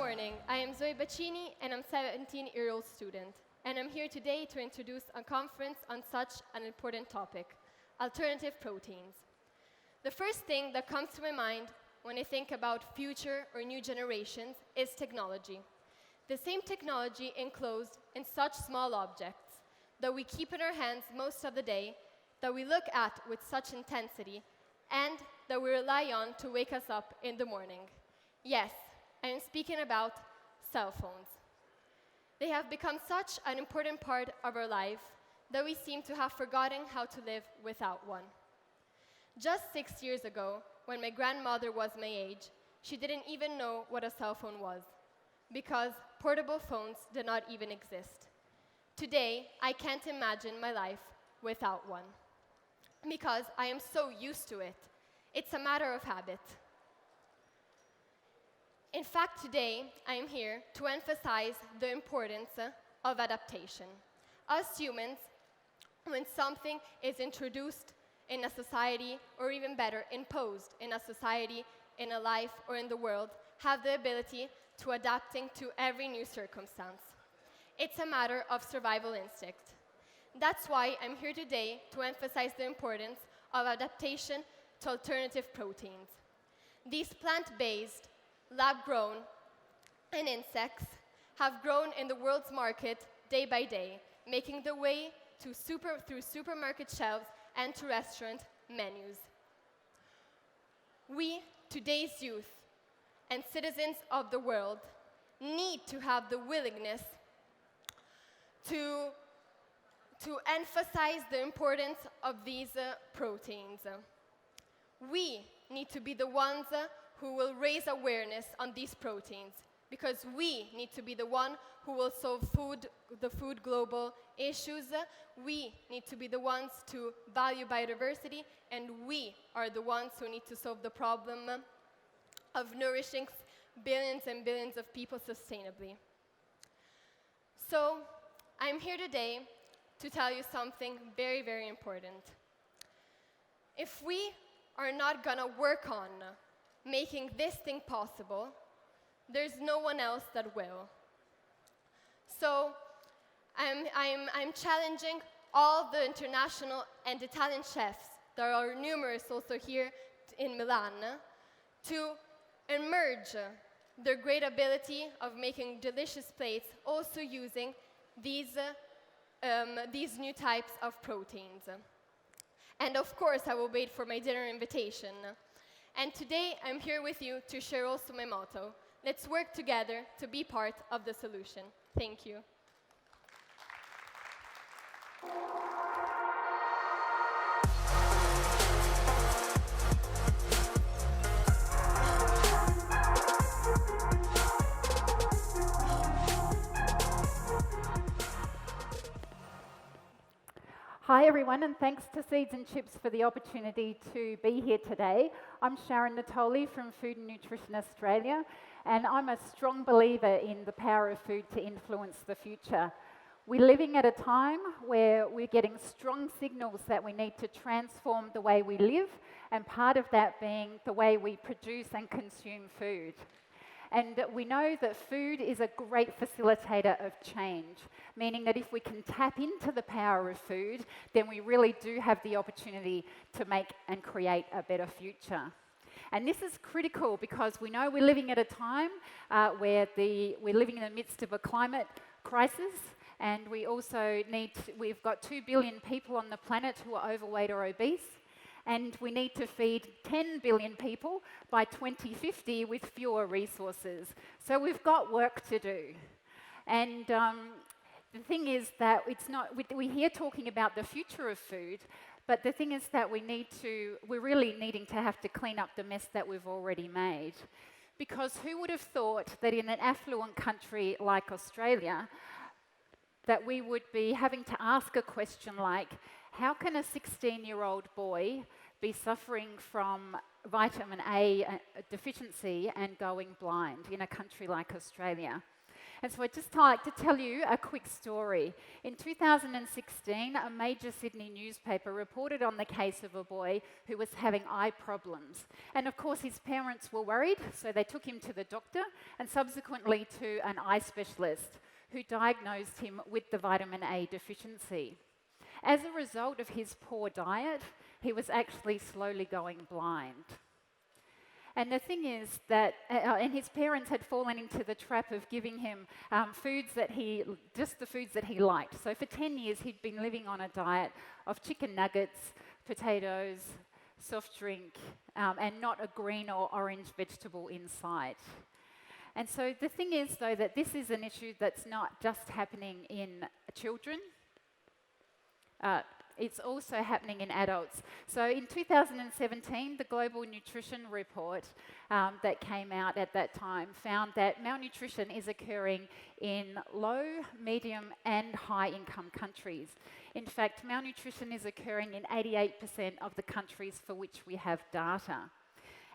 morning. I am Zoe Vicini, and I'm a 17-year-old student. And I'm here today to introduce a conference on such an important topic, alternative proteins. The first thing that comes to my mind when I think about future or new generations is technology. The same technology enclosed in such small objects that we keep in our hands most of the day, that we look at with such intensity, and that we rely on to wake us up in the morning. Yes, I am speaking about cell phones. They have become such an important part of our life that we seem to have forgotten how to live without one. Just 6 years ago, when my grandmother was my age, she didn't even know what a cell phone was, because portable phones did not even exist. Today, I can't imagine my life without one, because I am so used to it. It's a matter of habit. In fact, today, I am here to emphasize the importance of adaptation. Us humans, when something is introduced in a society, or even better, imposed in a society, in a life, or in the world, have the ability to adapting to every new circumstance. It's a matter of survival instinct. That's why I'm here today to emphasize the importance of adaptation to alternative proteins. These plant-based, lab-grown, and insects have grown in the world's market day by day, making their way through supermarket shelves and to restaurant menus. We, today's youth, and citizens of the world, need to have the willingness to emphasize the importance of these proteins. We need to be the ones who will raise awareness on these proteins, because we need to be the one who will solve the food global issues. We need to be the ones to value biodiversity, and we are the ones who need to solve the problem of nourishing billions and billions of people sustainably. So, I'm here today to tell you something very, very important. If we are not gonna work on making this thing possible, there's no one else that will. So I'm challenging all the international and Italian chefs, there are numerous also here in Milan, to emerge their great ability of making delicious plates, also using these new types of proteins. And of course, I will wait for my dinner invitation. And today, I'm here with you to share also my motto. Let's work together to be part of the solution. Thank you. Hi everyone, and thanks to Seeds&Chips for the opportunity to be here today. I'm Sharon Natoli from Food and Nutrition Australia, and I'm a strong believer in the power of food to influence the future. We're living at a time where we're getting strong signals that we need to transform the way we live, and part of that being the way we produce and consume food. And we know that food is a great facilitator of change, meaning that if we can tap into the power of food, then we really do have the opportunity to make and create a better future. And this is critical because we know we're living at a time where we're living in the midst of a climate crisis, and we've got 2 billion people on the planet who are overweight or obese. And we need to feed 10 billion people by 2050 with fewer resources. So we've got work to do. And the thing is that we're here talking about the future of food, but the thing is that we're really needing to have to clean up the mess that we've already made. Because who would have thought that in an affluent country like Australia, that we would be having to ask a question like, how can a 16-year-old boy be suffering from vitamin A deficiency and going blind in a country like Australia? And so I'd just like to tell you a quick story. In 2016, a major Sydney newspaper reported on the case of a boy who was having eye problems. And of course, his parents were worried, so they took him to the doctor and subsequently to an eye specialist who diagnosed him with the vitamin A deficiency. As a result of his poor diet, he was actually slowly going blind. And the thing is that, and his parents had fallen into the trap of giving him just the foods that he liked. So for 10 years, he'd been living on a diet of chicken nuggets, potatoes, soft drink, and not a green or orange vegetable in sight. And so the thing is, though, that this is an issue that's not just happening in children. It's also happening in adults. So in 2017, the Global Nutrition Report that came out at that time found that malnutrition is occurring in low, medium and high income countries. In fact, malnutrition is occurring in 88% of the countries for which we have data.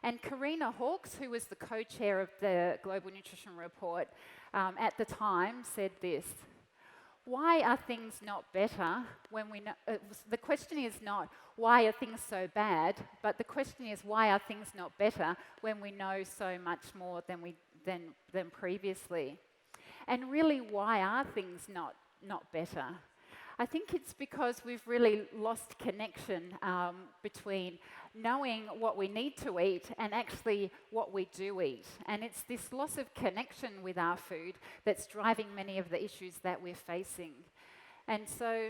And Karina Hawkes, who was the co-chair of the Global Nutrition Report at the time, said this: why are things not better when we know? The question is not why are things so bad, but the question is why are things not better when we know so much more than previously? And really, why are things not better? I think it's because we've really lost connection between knowing what we need to eat and actually what we do eat. And it's this loss of connection with our food that's driving many of the issues that we're facing. And so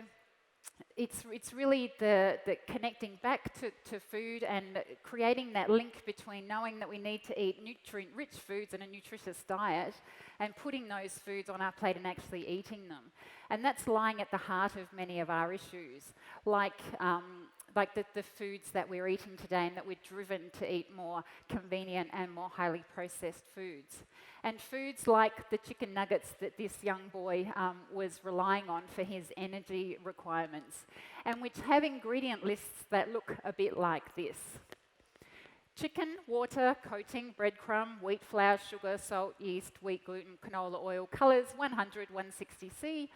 it's really the connecting back to food and creating that link between knowing that we need to eat nutrient-rich foods and a nutritious diet and putting those foods on our plate and actually eating them. And that's lying at the heart of many of our issues, like the foods that we're eating today and that we're driven to eat more convenient and more highly processed foods. And foods like the chicken nuggets that this young boy was relying on for his energy requirements, and which have ingredient lists that look a bit like this: chicken, water, coating, breadcrumb, wheat flour, sugar, salt, yeast, wheat gluten, canola oil, colours 100, 160C,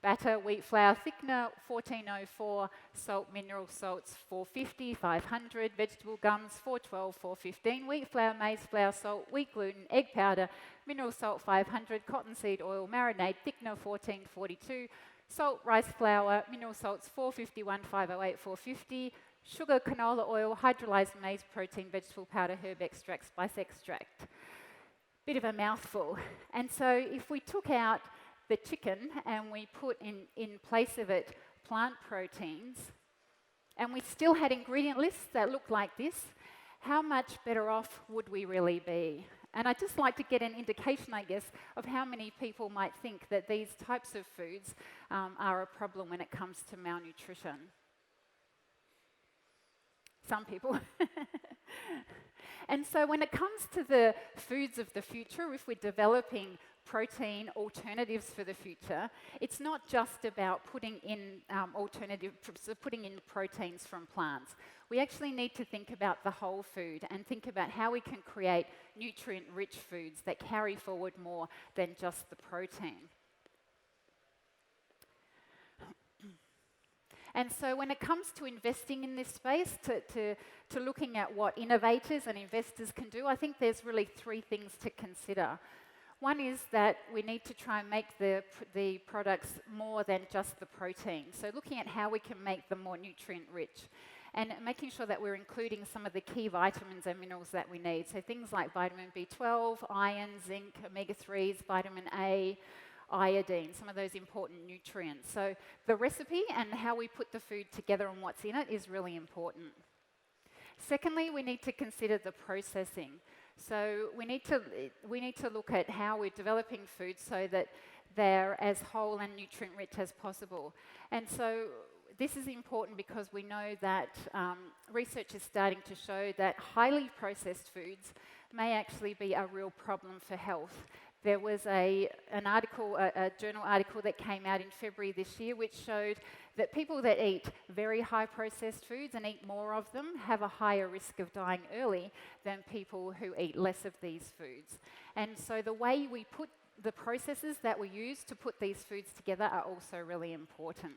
batter, wheat flour, thickener 1404, salt, mineral salts 450, 500, vegetable gums 412, 415, wheat flour, maize flour, salt, wheat gluten, egg powder, mineral salt 500, cottonseed oil, marinade, thickener 1442, salt, rice flour, mineral salts 451, 508, 450, sugar, canola oil, hydrolyzed maize protein, vegetable powder, herb extract, spice extract. Bit of a mouthful. And so if we took out the chicken and we put in place of it plant proteins, and we still had ingredient lists that look like this, how much better off would we really be? And I'd just like to get an indication, I guess, of how many people might think that these types of foods are a problem when it comes to malnutrition. Some people. And so when it comes to the foods of the future, if we're developing protein alternatives for the future, it's not just about putting in proteins from plants. We actually need to think about the whole food and think about how we can create nutrient-rich foods that carry forward more than just the protein. And so when it comes to investing in this space, to looking at what innovators and investors can do, I think there's really three things to consider. One is that we need to try and make the products more than just the protein. So looking at how we can make them more nutrient-rich and making sure that we're including some of the key vitamins and minerals that we need. So things like vitamin B12, iron, zinc, omega-3s, vitamin A, iodine, some of those important nutrients. So the recipe and how we put the food together and what's in it is really important. Secondly, we need to consider the processing. So we need to look at how we're developing foods so that they're as whole and nutrient-rich as possible. And so this is important because we know that research is starting to show that highly processed foods may actually be a real problem for health. There was a journal article that came out in February this year which showed that people that eat very high processed foods and eat more of them have a higher risk of dying early than people who eat less of these foods. And so the way we put the processes that we use to put these foods together are also really important.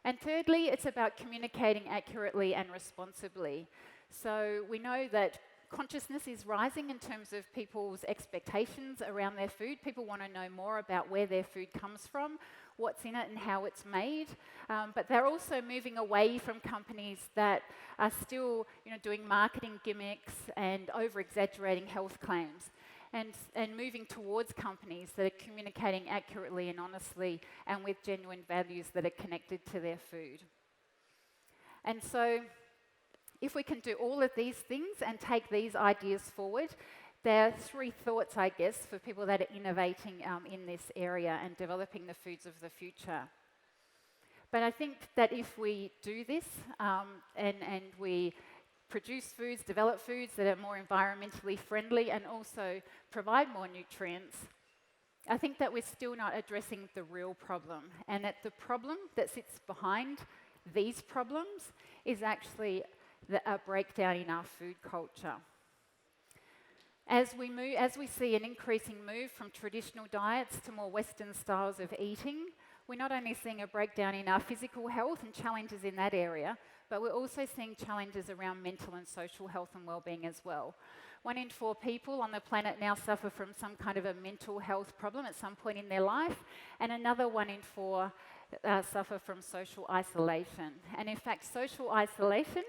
And thirdly, it's about communicating accurately and responsibly. So we know that consciousness is rising in terms of people's expectations around their food. People want to know more about where their food comes from, what's in it and how it's made. But they're also moving away from companies that are still doing marketing gimmicks and over-exaggerating health claims. And moving towards companies that are communicating accurately and honestly and with genuine values that are connected to their food. And so if we can do all of these things and take these ideas forward, there are three thoughts, I guess, for people that are innovating in this area and developing the foods of the future. But I think that if we do this and we produce foods, develop foods that are more environmentally friendly and also provide more nutrients, I think that we're still not addressing the real problem, and that the problem that sits behind these problems is actually a breakdown in our food culture. As we see an increasing move from traditional diets to more Western styles of eating, we're not only seeing a breakdown in our physical health and challenges in that area, but we're also seeing challenges around mental and social health and well-being as well. 1 in 4 people on the planet now suffer from some kind of a mental health problem at some point in their life, and another 1 in 4 suffer from social isolation. And in fact, social isolation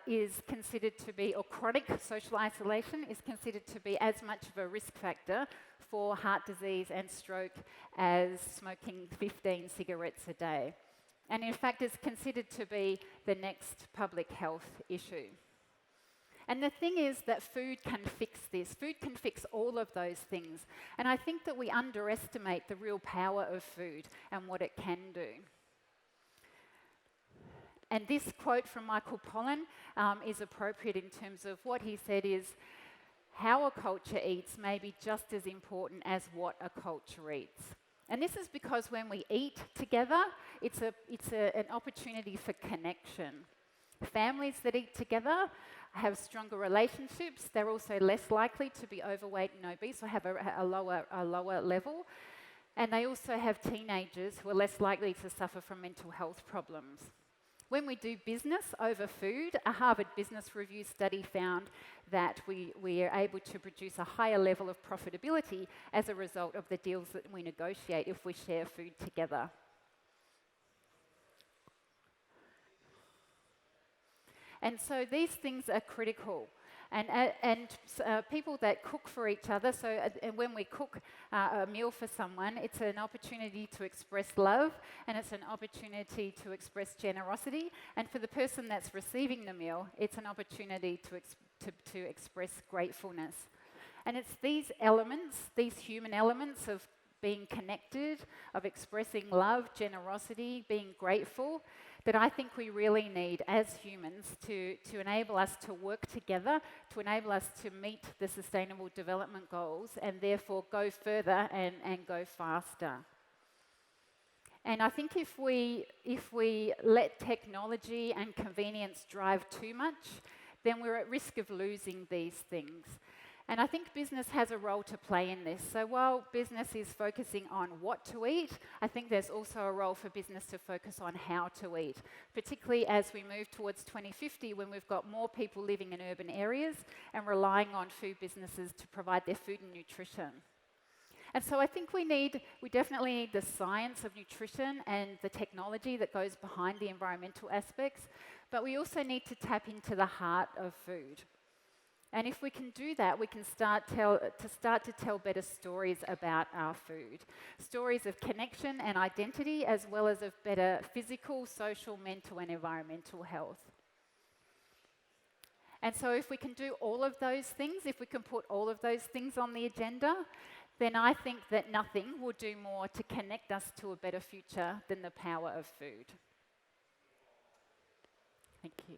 is considered to be, or chronic social isolation is considered to be as much of a risk factor for heart disease and stroke as smoking 15 cigarettes a day. And in fact, it's considered to be the next public health issue. And the thing is that food can fix this. Food can fix all of those things. And I think that we underestimate the real power of food and what it can do. And this quote from Michael Pollan is appropriate in terms of what he said is, how a culture eats may be just as important as what a culture eats. And this is because when we eat together, it's an opportunity for connection. Families that eat together have stronger relationships. They're also less likely to be overweight and obese or have a lower level. And they also have teenagers who are less likely to suffer from mental health problems. When we do business over food, a Harvard Business Review study found that we are able to produce a higher level of profitability as a result of the deals that we negotiate if we share food together. And so these things are critical. And people that cook for each other, so when we cook a meal for someone, it's an opportunity to express love, and it's an opportunity to express generosity. And for the person that's receiving the meal, it's an opportunity to express gratefulness. And it's these elements, these human elements of being connected, of expressing love, generosity, being grateful, that I think we really need as humans to enable us to work together, to enable us to meet the Sustainable Development Goals and therefore go further and go faster. And I think if we let technology and convenience drive too much, then we're at risk of losing these things. And I think business has a role to play in this. So while business is focusing on what to eat, I think there's also a role for business to focus on how to eat, particularly as we move towards 2050 when we've got more people living in urban areas and relying on food businesses to provide their food and nutrition. And so I think we definitely need the science of nutrition and the technology that goes behind the environmental aspects, but we also need to tap into the heart of food. And if we can do that, we can start to tell better stories about our food. Stories of connection and identity, as well as of better physical, social, mental, and environmental health. And so if we can do all of those things, if we can put all of those things on the agenda, then I think that nothing will do more to connect us to a better future than the power of food. Thank you.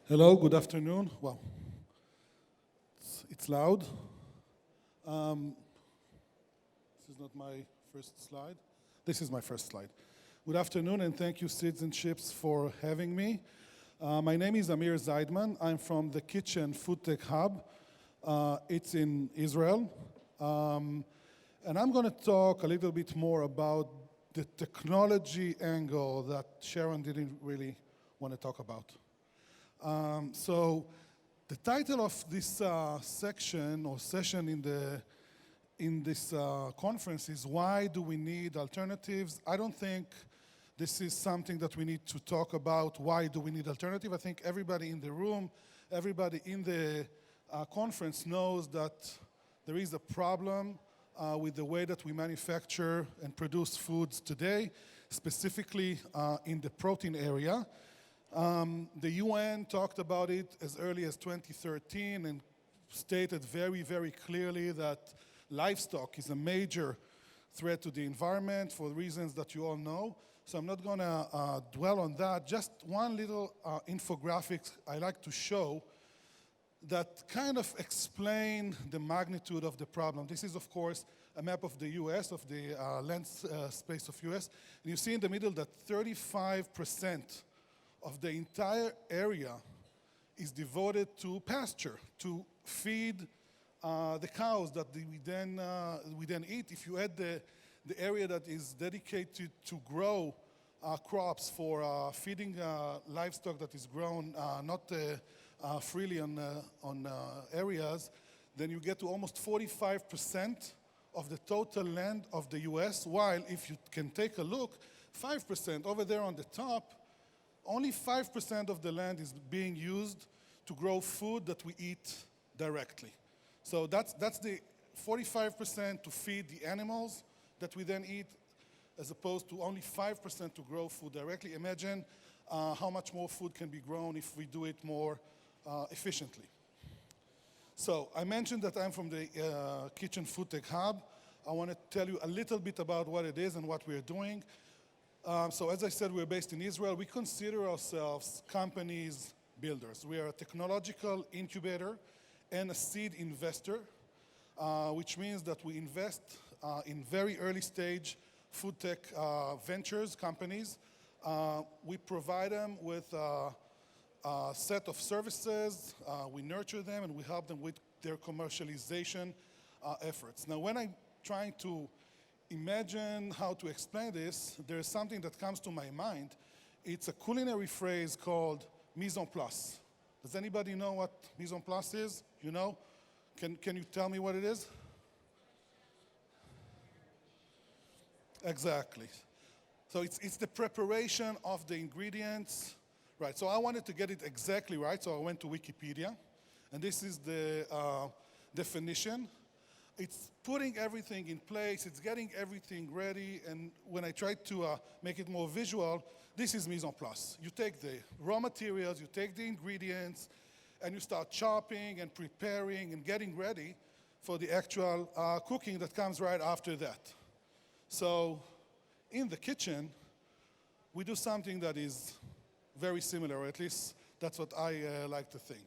Hello, good afternoon. Well, it's loud. This is not my first slide. This is my first slide. Good afternoon, and thank you, Seeds&Chips, for having me. My name is Amir Zaidman. I'm from the Kitchen Food Tech Hub. It's in Israel. And I'm going to talk a little bit more about the technology angle that Sharon didn't really want to talk about. So the title of this section or session in this conference is Why Do We Need Alternatives? I don't think this is something that we need to talk about. Why do we need alternative? I think everybody in the room, everybody in the conference knows that there is a problem with the way that we manufacture and produce foods today, specifically in the protein area. The UN talked about it as early as 2013 and stated very, very clearly that livestock is a major threat to the environment for reasons that you all know. So I'm not going to dwell on that. Just one little infographic I like to show that kind of explain the magnitude of the problem. This is, of course, a map of the US, of the land space of US. And you see in the middle that 35% of the entire area is devoted to pasture, to feed the cows that we then eat. If you add the area that is dedicated to grow crops for feeding livestock that is grown not freely on areas, then you get to almost 45% of the total land of the US, while if you can take a look, 5% over there on the top, only 5% of the land is being used to grow food that we eat directly. So that's the 45% to feed the animals that we then eat, as opposed to only 5% to grow food directly. Imagine how much more food can be grown if we do it more efficiently. So I mentioned that I'm from the Kitchen Food Tech Hub. I want to tell you a little bit about what it is and what we're doing. So as I said, we're based in Israel. We consider ourselves companies builders. We are a technological incubator and a seed investor, which means that we invest in very early stage food tech ventures companies. We provide them with a set of services, we nurture them, and we help them with their commercialization efforts. Now, when I'm trying to imagine how to explain this, there's something that comes to my mind. It's a culinary phrase called mise en place. Does anybody know what mise en place is? You know? Can you tell me what it is? Exactly. So it's the preparation of the ingredients. Right, so I wanted to get it exactly right, so I went to Wikipedia, and this is the definition. It's putting everything in place, it's getting everything ready, and when I tried to make it more visual, this is mise en place. You take the raw materials, you take the ingredients, and you start chopping and preparing and getting ready for the actual cooking that comes right after that. So in the kitchen, we do something that is very similar, or at least that's what I like to think,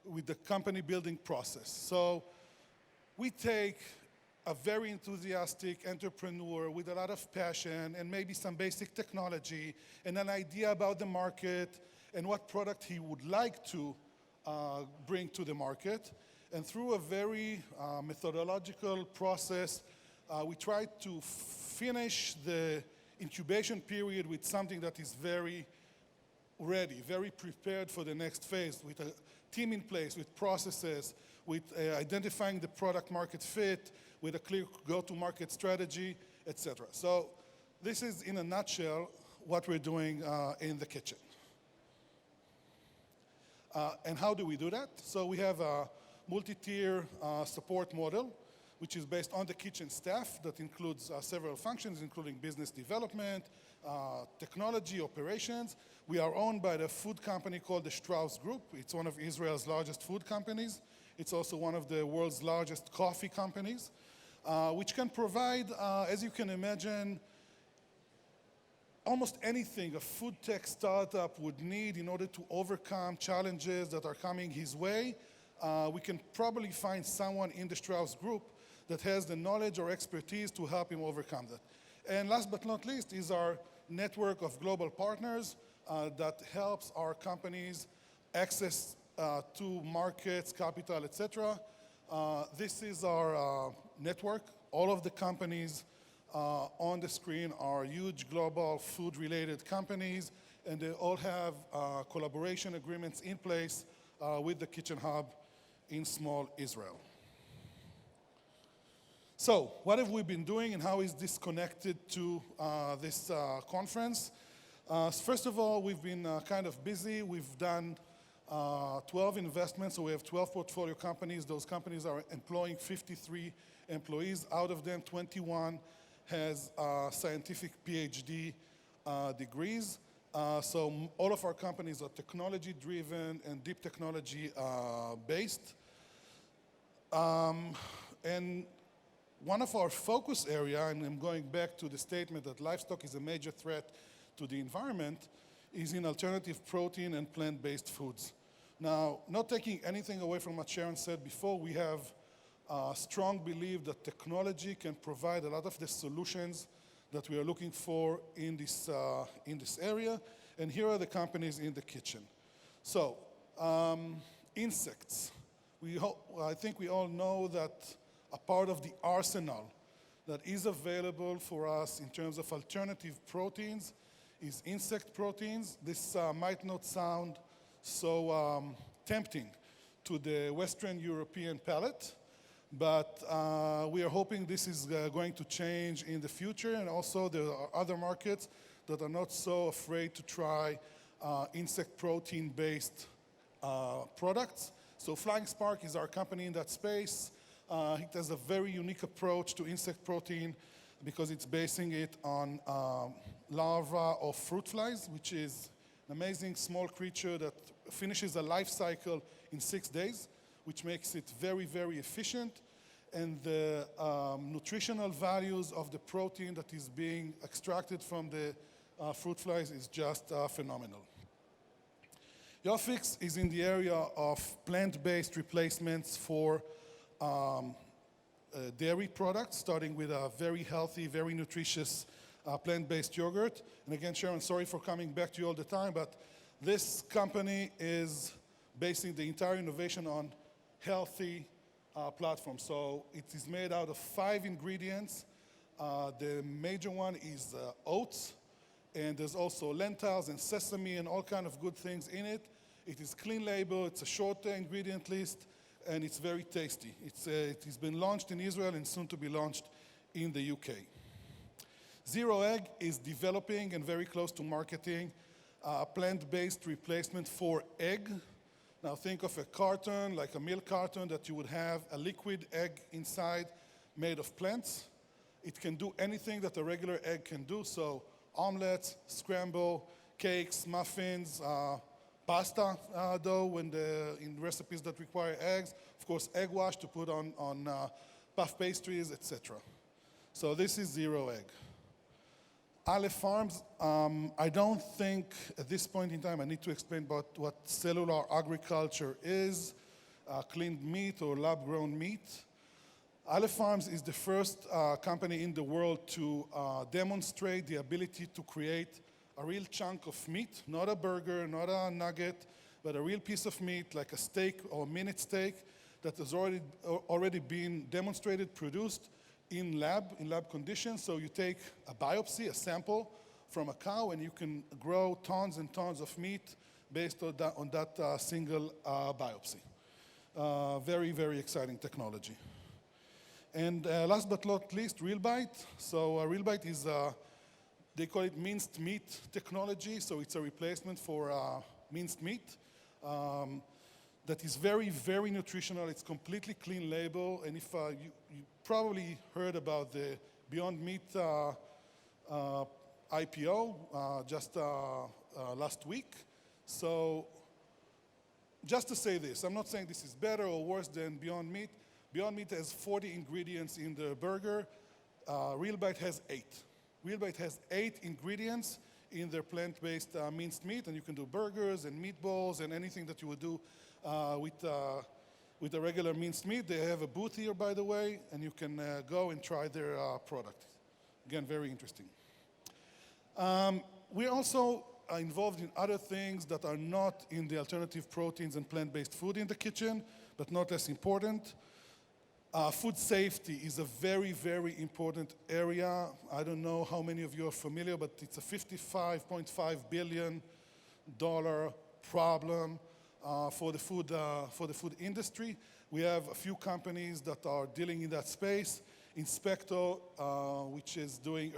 with the company building process. So we take a very enthusiastic entrepreneur with a lot of passion and maybe some basic technology and an idea about the market and what product he would like to bring to the market. And through a very methodological process, we try to finish the incubation period with something that is very ready, very prepared for the next phase, with a team in place, with processes, with identifying the product market fit, with a clear go-to-market strategy, etc. So this is, in a nutshell, what we're doing in the kitchen. And how do we do that? So we have a multi-tier support model, which is based on the kitchen staff that includes several functions, including business development, technology, operations. We are owned by the food company called the Strauss Group. It's one of Israel's largest food companies. It's also one of the world's largest coffee companies, which can provide, as you can imagine, almost anything a food tech startup would need in order to overcome challenges that are coming his way, we can probably find someone in the Strauss Group that has the knowledge or expertise to help him overcome that. And last but not least is our network of global partners that helps our companies access to markets, capital, etc. This is our network. All of the companies on the screen are huge global food-related companies, and they all have collaboration agreements in place with the Kitchen Hub in small Israel. So, what have we been doing and how is this connected to this conference? First of all, we've been kind of busy. We've done 12 investments, so we have 12 portfolio companies. Those companies are employing 53 employees. Out of them, 21 has scientific PhD degrees. So all of our companies are technology-driven and deep technology based. And one of our focus area, and I'm going back to the statement that livestock is a major threat to the environment, is in alternative protein and plant-based foods. Now, not taking anything away from what Sharon said before, we have a strong belief that technology can provide a lot of the solutions that we are looking for in this area. And here are the companies in the kitchen. So, insects. I think we all know that a part of the arsenal that is available for us in terms of alternative proteins is insect proteins. This might not sound so tempting to the Western European palate, but we are hoping this is going to change in the future, and also there are other markets that are not so afraid to try insect protein-based products. So Flying Spark is our company in that space. It has a very unique approach to insect protein because it's basing it on larvae of fruit flies, which is an amazing small creature that finishes a life cycle in 6 days, which makes it very, very efficient. And the nutritional values of the protein that is being extracted from the fruit flies is just phenomenal. Yofix is in the area of plant-based replacements for dairy products, starting with a very healthy, very nutritious plant-based yogurt. And again, Sharon, sorry for coming back to you all the time, but this company is basing the entire innovation on healthy platforms. So it is made out of 5 ingredients. The major one is oats, and there's also lentils and sesame and all kind of good things in it. It is clean label, it's a short ingredient list, and it's very tasty. It has been launched in Israel and soon to be launched in the UK. Zero Egg is developing and very close to marketing a plant-based replacement for egg. Now think of a carton, like a milk carton, that you would have a liquid egg inside made of plants. It can do anything that a regular egg can do, so omelets, scramble, cakes, muffins, pasta dough in recipes that require eggs, of course egg wash to put on puff pastries, etc. So this is Zero Egg. Aleph Farms, I don't think at this point in time I need to explain about what cellular agriculture is, cleaned meat or lab-grown meat. Aleph Farms is the first company in the world to demonstrate the ability to create a real chunk of meat, not a burger, not a nugget, but a real piece of meat like a steak or a minute steak that has already been demonstrated, produced in lab conditions. So you take a biopsy, a sample from a cow, and you can grow tons and tons of meat based on that single biopsy. Very, very exciting technology. And last but not least, RealBite. So RealBite is, they call it minced meat technology, so it's a replacement for minced meat. That is very, very nutritional. It's completely clean label, and if you probably heard about the Beyond Meat IPO just last week. So just to say this, I'm not saying this is better or worse than Beyond Meat. Beyond Meat has 40 ingredients in the burger. RealBite has 8. RealBite has 8 ingredients, in their plant-based minced meat, and you can do burgers and meatballs and anything that you would do with a regular minced meat. They have a booth here, by the way, and you can go and try their product. Again, very interesting. We're also involved in other things that are not in the alternative proteins and plant-based food in the kitchen, but not less important. Food safety is a very, very important area. I don't know how many of you are familiar, but it's a $55.5 billion problem for the food industry. We have a few companies that are dealing in that space. Inspecto, which is doing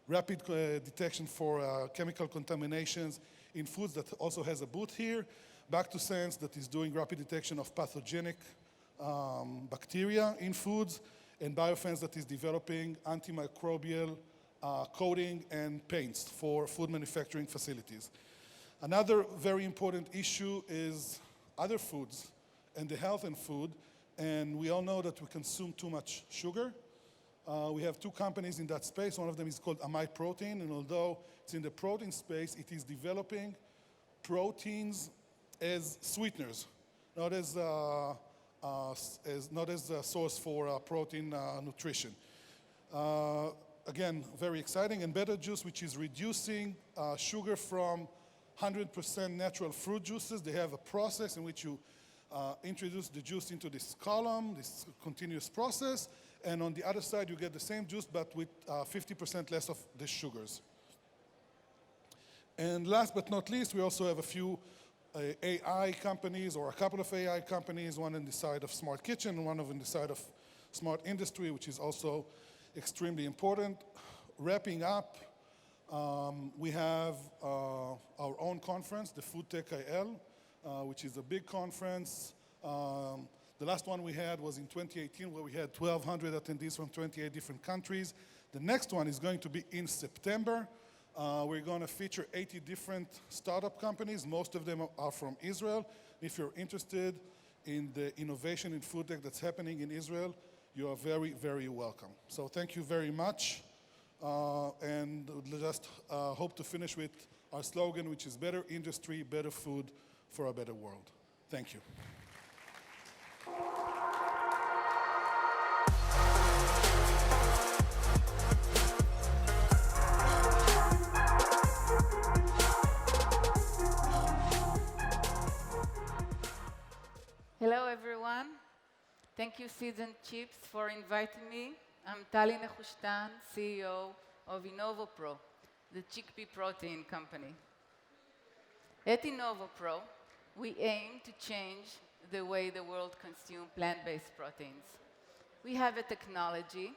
rapid detection for chemical contaminations in foods, that also has a booth here. Back to Sense, that is doing rapid detection of pathogenic bacteria in foods, and Biofence, that is developing antimicrobial coating and paints for food manufacturing facilities. Another very important issue is other foods and the health in food, and we all know that we consume too much sugar. We have two companies in that space. One of them is called Aleph Protein, and although it's in the protein space, it is developing proteins as sweeteners, not as a source for protein nutrition. Again, very exciting. And Better Juice, which is reducing sugar from 100% natural fruit juices. They have a process in which you introduce the juice into this column, this continuous process, and on the other side you get the same juice but with 50% less of the sugars. And last but not least, we also have a few AI companies, or a couple of AI companies, one on the side of Smart Kitchen and one on the side of Smart Industry, which is also extremely important. Wrapping up, we have our own conference, the Food Tech IL, which is a big conference. The last one we had was in 2018, where we had 1,200 attendees from 28 different countries. The next one is going to be in September. We're going to feature 80 different startup companies. Most of them are from Israel. If you're interested in the innovation in food tech that's happening in Israel, you are very, very welcome. So thank you very much. And just hope to finish with our slogan, which is better industry, better food for a better world. Thank you. Hello, everyone. Thank you, Seeds&Chips, for inviting me. I'm Tali Nehushtan, CEO of Novo Pro, the Chickpea Protein company. At Novo Pro, we aim to change the way the world consumes plant-based proteins. We have a technology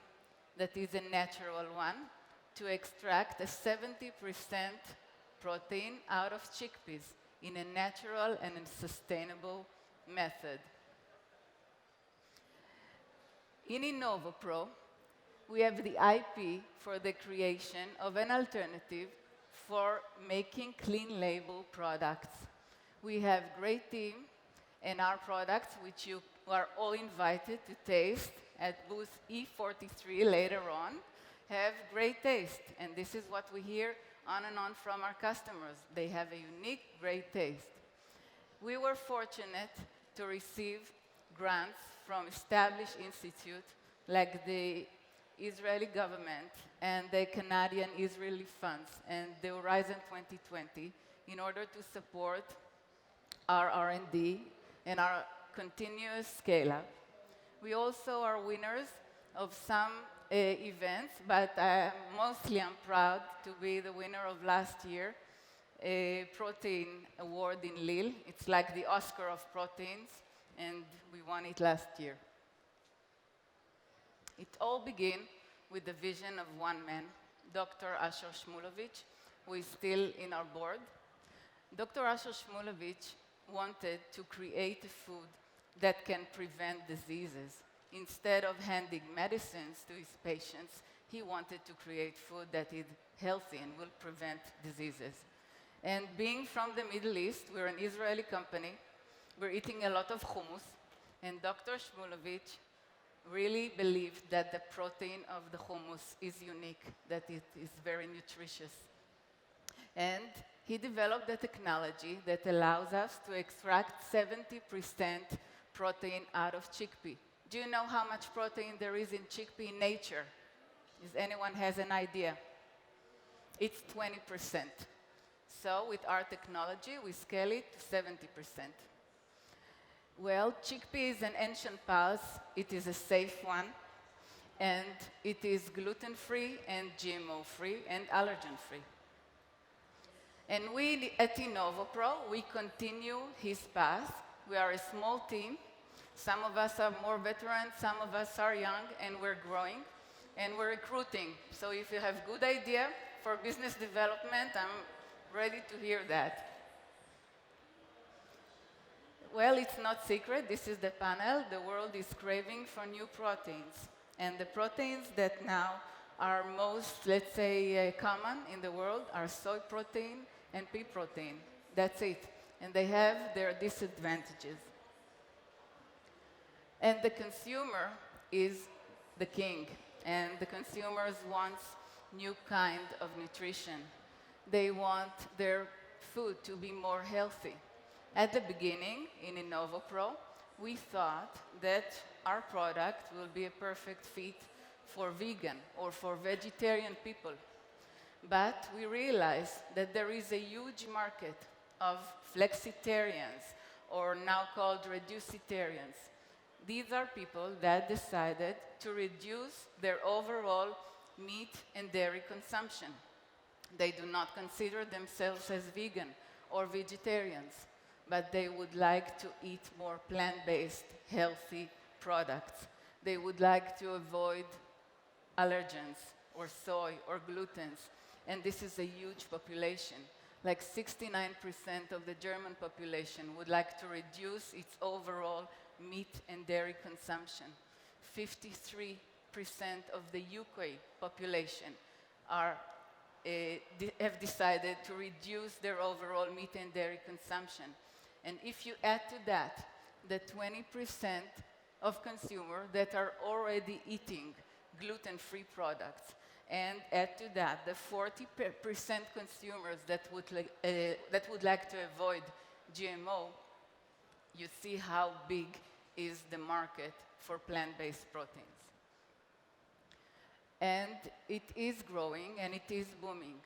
that is a natural one to extract a 70% protein out of chickpeas in a natural and sustainable method. In Novo Pro, we have the IP for the creation of an alternative for making clean label products. We have great team, and our products, which you are all invited to taste at booth E43 later on, have great taste. And this is what we hear on and on from our customers. They have a unique, great taste. We were fortunate to receive grants from established institutes like the Israeli government and the Canadian Israeli funds and the Horizon 2020 in order to support our R&D and our continuous scale-up. We also are winners of some events, but mostly I'm proud to be the winner of last year, a protein award in Lille. It's like the Oscar of proteins, and we won it last year. It all began with the vision of one man, Dr. Asher Shmulevich, who is still in our board. Dr. Asher Shmulevich wanted to create a food that can prevent diseases. Instead of handing medicines to his patients, he wanted to create food that is healthy and will prevent diseases. And being from the Middle East, we're an Israeli company, we're eating a lot of hummus, and Dr. Shmulevich really believed that the protein of the hummus is unique, that it is very nutritious. And he developed a technology that allows us to extract 70% protein out of chickpea. Do you know how much protein there is in chickpea in nature? Does anyone has an idea? It's 20%. So with our technology, we scale it to 70%. Well, chickpea is an ancient pulse. It is a safe one, and it is gluten-free and GMO-free and allergen-free. And we at Novo Pro, we continue his path. We are a small team. Some of us are more veteran, some of us are young, and we're growing, and we're recruiting. So if you have good idea for business development, I'm ready to hear that. Well, it's not secret. This is the panel. The world is craving for new proteins. And the proteins that now are most, let's say, common in the world are soy protein and pea protein. That's it. And they have their disadvantages. And the consumer is the king. And the consumers want new kind of nutrition. They want their food to be more healthy. At the beginning, in Novo Pro, we thought that our product will be a perfect fit for vegan or for vegetarian people. But we realized that there is a huge market of flexitarians, or now called reducitarians. These are people that decided to reduce their overall meat and dairy consumption. They do not consider themselves as vegan or vegetarians, but they would like to eat more plant-based, healthy products. They would like to avoid allergens or soy or glutens. And this is a huge population. Like 69% of the German population would like to reduce its overall meat and dairy consumption. 53% of the UK population have decided to reduce their overall meat and dairy consumption. And if you add to that the 20% of consumers that are already eating gluten-free products, and add to that the 40% consumers that would like to avoid GMO, you see how big is the market for plant-based proteins. And it is growing and it is booming.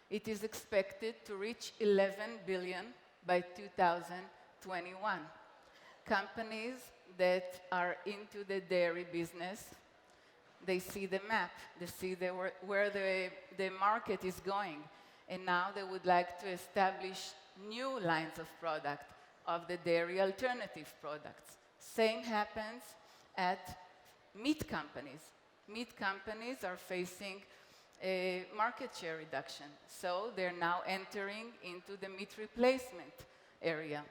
It is expected to reach 11 billion by 2021. Companies that are into the dairy business, they see the map, they see where the market is going, and now they would like to establish new lines of product, of the dairy alternative products. Same happens at meat companies. Meat companies are facing a market share reduction, so they're now entering into the meat replacement area.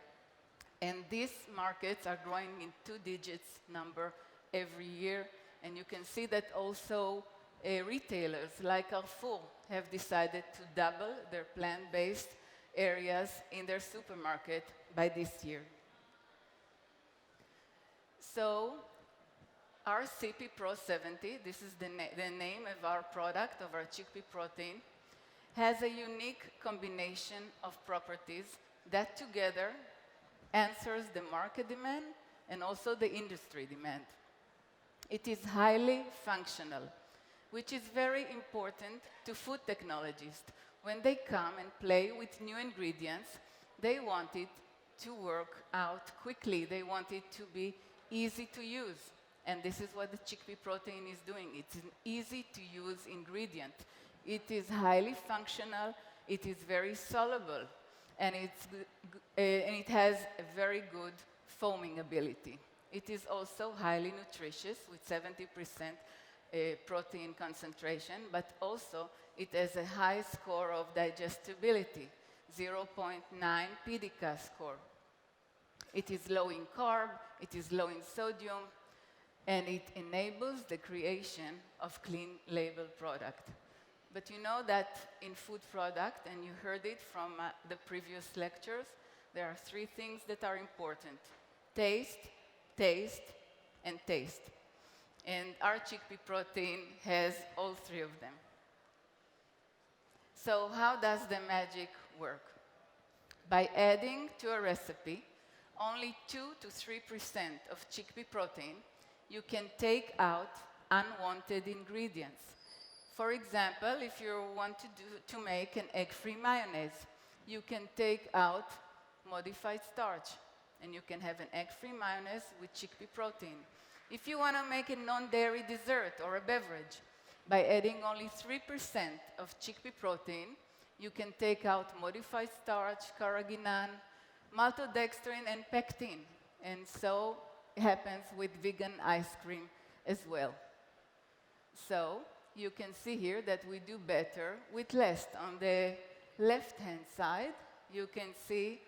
And these markets are growing in 2 digits number every year. And you can see that also retailers like Carrefour have decided to double their plant-based areas in their supermarket by this year. So our CP Pro 70, this is the name of our product, of our chickpea protein, has a unique combination of properties that together answers the market demand and also the industry demand. It is highly functional, which is very important to food technologists. When they come and play with new ingredients, they want it to work out quickly. They want it to be easy to use. And this is what the chickpea protein is doing. It's an easy-to-use ingredient. It is highly functional. It is very soluble. And it has a very good foaming ability. It is also highly nutritious with 70% protein concentration, but also it has a high score of digestibility, 0.9 PDCA score. It is low in carb, it is low in sodium, and it enables the creation of clean label product. But you know that in food product, and you heard it from the previous lectures, there are 3 things that are important: taste, taste, and taste. And our chickpea protein has all three of them. So how does the magic work? By adding to a recipe only 2 to 3% of chickpea protein, you can take out unwanted ingredients. For example, if you want to make an egg-free mayonnaise, you can take out modified starch, and you can have an egg-free mayonnaise with chickpea protein. If you want to make a non-dairy dessert or a beverage, by adding only 3% of chickpea protein, you can take out modified starch, carrageenan, maltodextrin, and pectin. And so it happens with vegan ice cream as well. So you can see here that we do better with less. On the left-hand side, you can see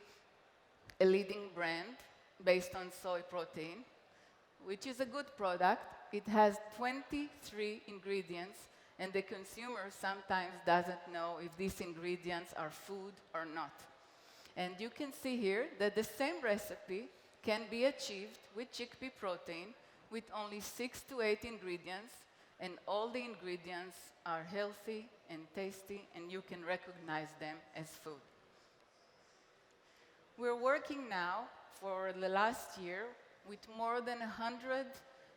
a leading brand based on soy protein, which is a good product. It has 23 ingredients, and the consumer sometimes doesn't know if these ingredients are food or not. And you can see here that the same recipe can be achieved with chickpea protein with only 6 to 8 ingredients, and all the ingredients are healthy and tasty, and you can recognize them as food. We're working now for the last year with more than 100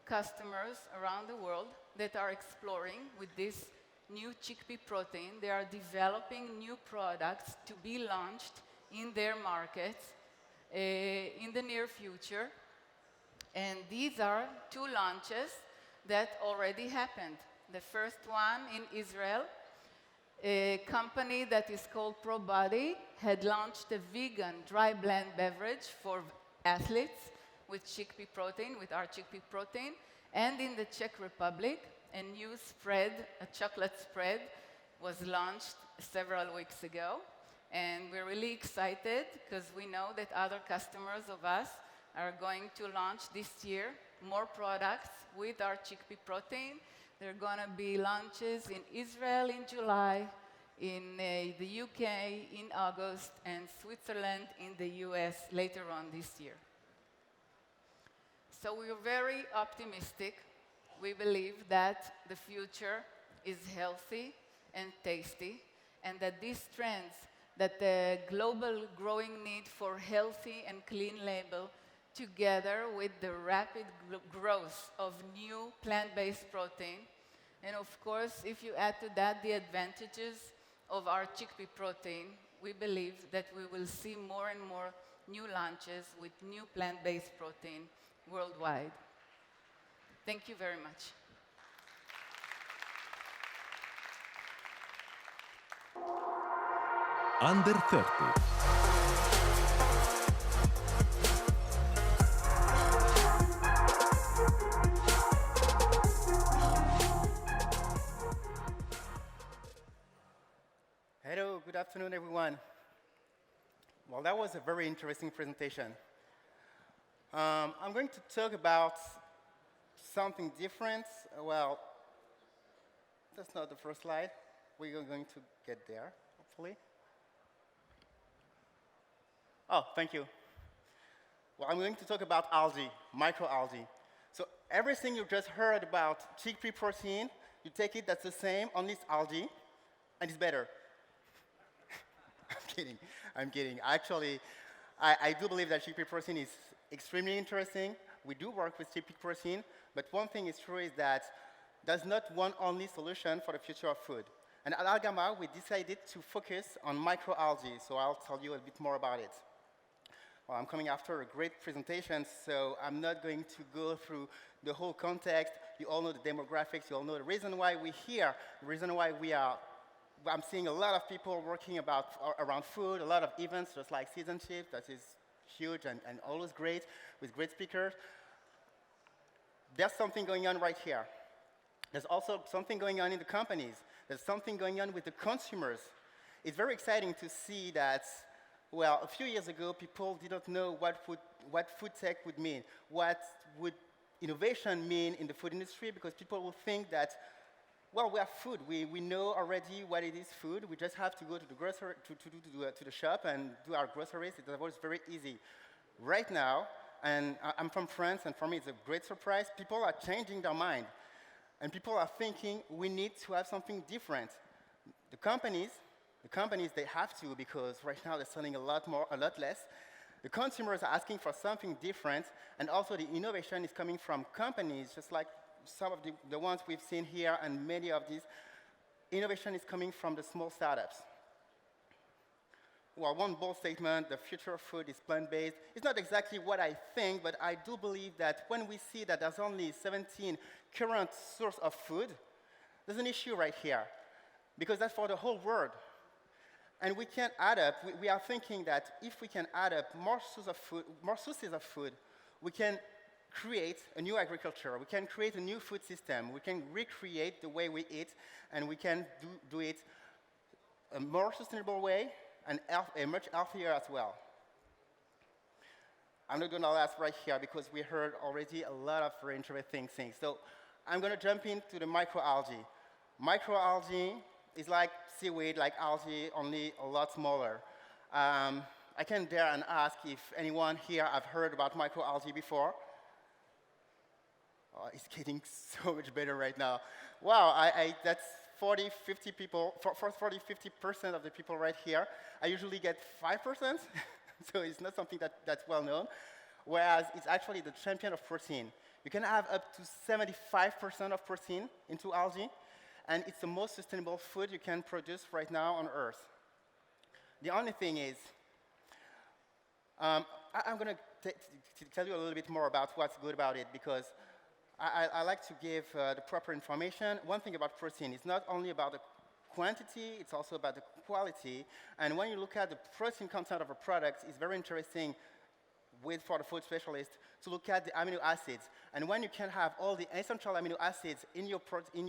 customers around the world that are exploring with this new chickpea protein. They are developing new products to be launched in their markets in the near future. And these are 2 launches that already happened. The first one in Israel, a company that is called ProBody had launched a vegan dry blend beverage for athletes with chickpea protein, with our chickpea protein. And in the Czech Republic, a new spread, a chocolate spread, was launched several weeks ago. And we're really excited because we know that other customers of us are going to launch this year more products with our chickpea protein. There are going to be launches in Israel in July, in the UK in August, and Switzerland in the US later on this year. So we are very optimistic. We believe that the future is healthy and tasty, and that these trends, that the global growing need for healthy and clean label, together with the rapid growth of new plant-based protein, and of course, if you add to that the advantages of our chickpea protein, we believe that we will see more and more new launches with new plant-based protein worldwide. Thank you very much. Under 30. Hello, good afternoon, everyone. Well, that was a very interesting presentation. I'm going to talk about something different. Well, that's not the first slide. We're going to get there, hopefully. Oh, thank you. Well, I'm going to talk about algae, microalgae. So everything you just heard about chickpea protein, you take it, that's the same, only it's algae, and it's better. I'm kidding. Actually, I do believe that chickpea protein is extremely interesting. We do work with chickpea protein, but one thing is true is that there's not one only solution for the future of food. And at Gama, we decided to focus on microalgae, so I'll tell you a bit more about it. Well, I'm coming after a great presentation, so I'm not going to go through the whole context. You all know the demographics, you all know the reason why we're here, the reason why I'm seeing a lot of people working around food, a lot of events, just like Seeds&Chips, that is huge and always great, with great speakers. There's something going on right here. There's also something going on in the companies. There's something going on with the consumers. It's very exciting to see that, well, a few years ago, people didn't know what food tech would mean, what would innovation mean in the food industry, because people would think that, well, we have food. We know already what it is food. We just have to go to the grocery, to the shop and do our groceries. It was very easy. Right now, and I'm from France, and for me it's a great surprise, people are changing their mind. And people are thinking we need to have something different. The companies, they have to, because right now they're selling a lot less. The consumers are asking for something different, and also the innovation is coming from companies, just like some of the ones we've seen here, and many of these. Innovation is coming from the small startups. Well, one bold statement, the future of food is plant-based. It's not exactly what I think, but I do believe that when we see that there's only 17 current sources of food, there's an issue right here, because that's for the whole world. And we can add up, we are thinking that if we can add up more sources of food, we can create a new agriculture, we can create a new food system, we can recreate the way we eat, and we can do it a more sustainable way, and a much healthier as well. I'm not going to last right here because we heard already a lot of very interesting things. So I'm going to jump into the microalgae. Microalgae is like seaweed, like algae, only a lot smaller. I can dare and ask if anyone here have heard about microalgae before. Oh, it's getting so much better right now. Wow, that's 40, 50 people, for 40, 50% of the people right here. I usually get 5%, so it's not something that's well known, whereas it's actually the champion of protein. You can have up to 75% of protein into algae, and it's the most sustainable food you can produce right now on Earth. The only thing is, I'm going to tell you a little bit more about what's good about it, because I like to give the proper information. One thing about protein, it's not only about the quantity, it's also about the quality. And when you look at the protein content of a product, it's very interesting for the food specialist to look at the amino acids. And when you can have all the essential amino acids in your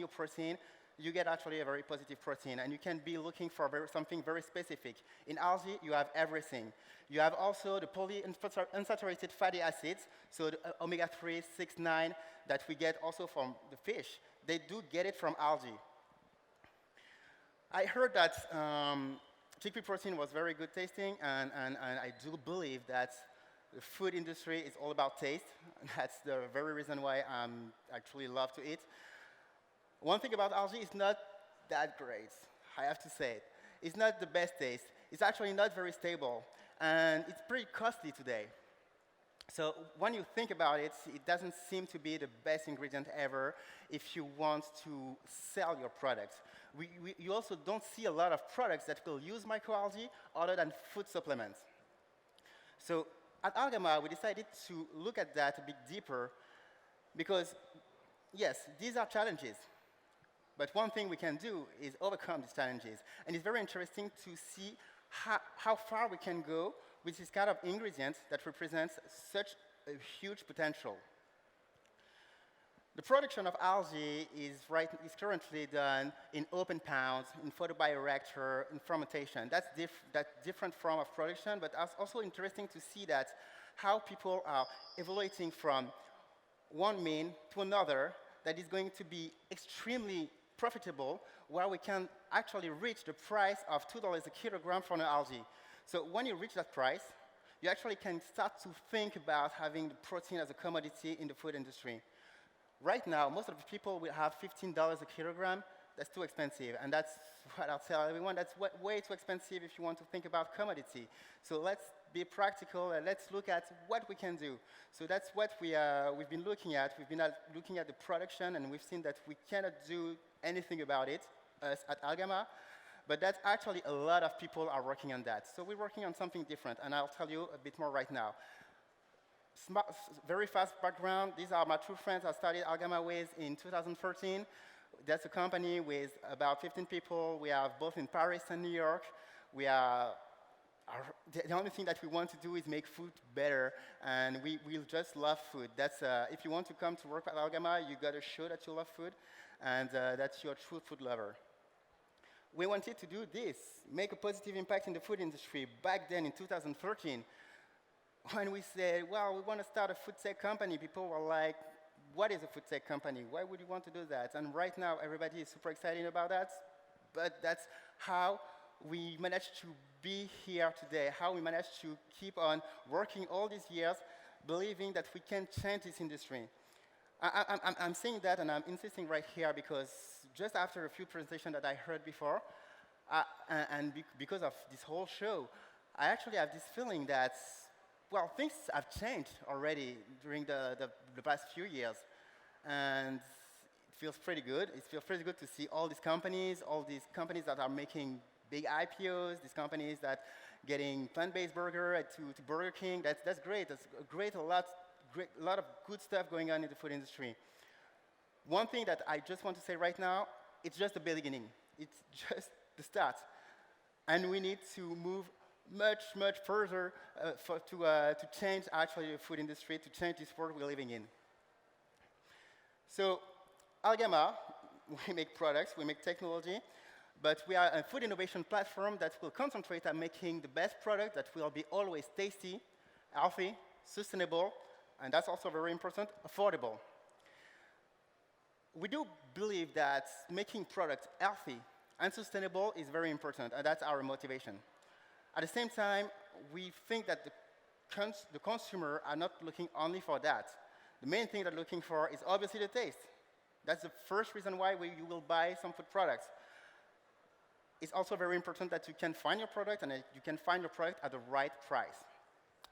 protein, you get actually a very positive protein. And you can be looking for something very specific. In algae, you have everything. You have also the polyunsaturated fatty acids, so the omega-3, 6, 9, that we get also from the fish. They do get it from algae. I heard that chickpea protein was very good tasting, and I do believe that the food industry is all about taste. That's the very reason why I actually love to eat. One thing about algae is not that great, I have to say it. It's not the best taste. It's actually not very stable, and it's pretty costly today. So when you think about it, it doesn't seem to be the best ingredient ever if you want to sell your products. You also don't see a lot of products that will use microalgae other than food supplements. So at Gama, we decided to look at that a bit deeper because, yes, these are challenges. But one thing we can do is overcome these challenges. And it's very interesting to see how far we can go with this kind of ingredient that represents such a huge potential. The production of algae is currently done in open pounds, in photobioreactor, in fermentation. That's different form of production, but it's also interesting to see that how people are evaluating from one mean to another that is going to be extremely profitable, where we can actually reach the price of $2 a kilogram for an algae. So when you reach that price, you actually can start to think about having the protein as a commodity in the food industry. Right now, most of the people will have $15 a kilogram. That's too expensive, and that's what I'll tell everyone. That's way too expensive if you want to think about commodity. So let's be practical, and let's look at what we can do. So that's what we've been looking at. We've been looking at the production, and we've seen that we cannot do anything about it at Gama, but that actually a lot of people are working on that. So we're working on something different, and I'll tell you a bit more right now. Very fast background. These are my two friends I started Gama with in 2013. That's a company with about 15 people. We are both in Paris and New York. The only thing that we want to do is make food better, and we just love food. That's if you want to come to work at Gama, you got to show that you love food, and that you're a true food lover. We wanted to do this, make a positive impact in the food industry back then in 2013. When we said, well, we want to start a food tech company, people were like, what is a food tech company? Why would you want to do that? And right now, everybody is super excited about that. But that's how we managed to be here today, how we managed to keep on working all these years, believing that we can change this industry. I'm saying that, and I'm insisting right here because just after a few presentations that I heard before, because of this whole show, I actually have this feeling that, well, things have changed already during the past few years. And it feels pretty good. It feels pretty good to see all these companies that are making big IPOs, these companies that getting plant-based burger to Burger King. That's great. That's a lot of good stuff going on in the food industry. One thing that I just want to say right now, it's just the beginning. It's just the start. And we need to move much, much further to change actually the food industry, to change this world we're living in. So, at Gama, we make products, we make technology, but we are a food innovation platform that will concentrate on making the best product that will be always tasty, healthy, sustainable, and that's also very important, affordable. We do believe that making products healthy and sustainable is very important, and that's our motivation. At the same time, we think that the consumer are not looking only for that. The main thing they're looking for is obviously the taste. That's the first reason why you will buy some food products. It's also very important that you can find your product and that you can find your product at the right price.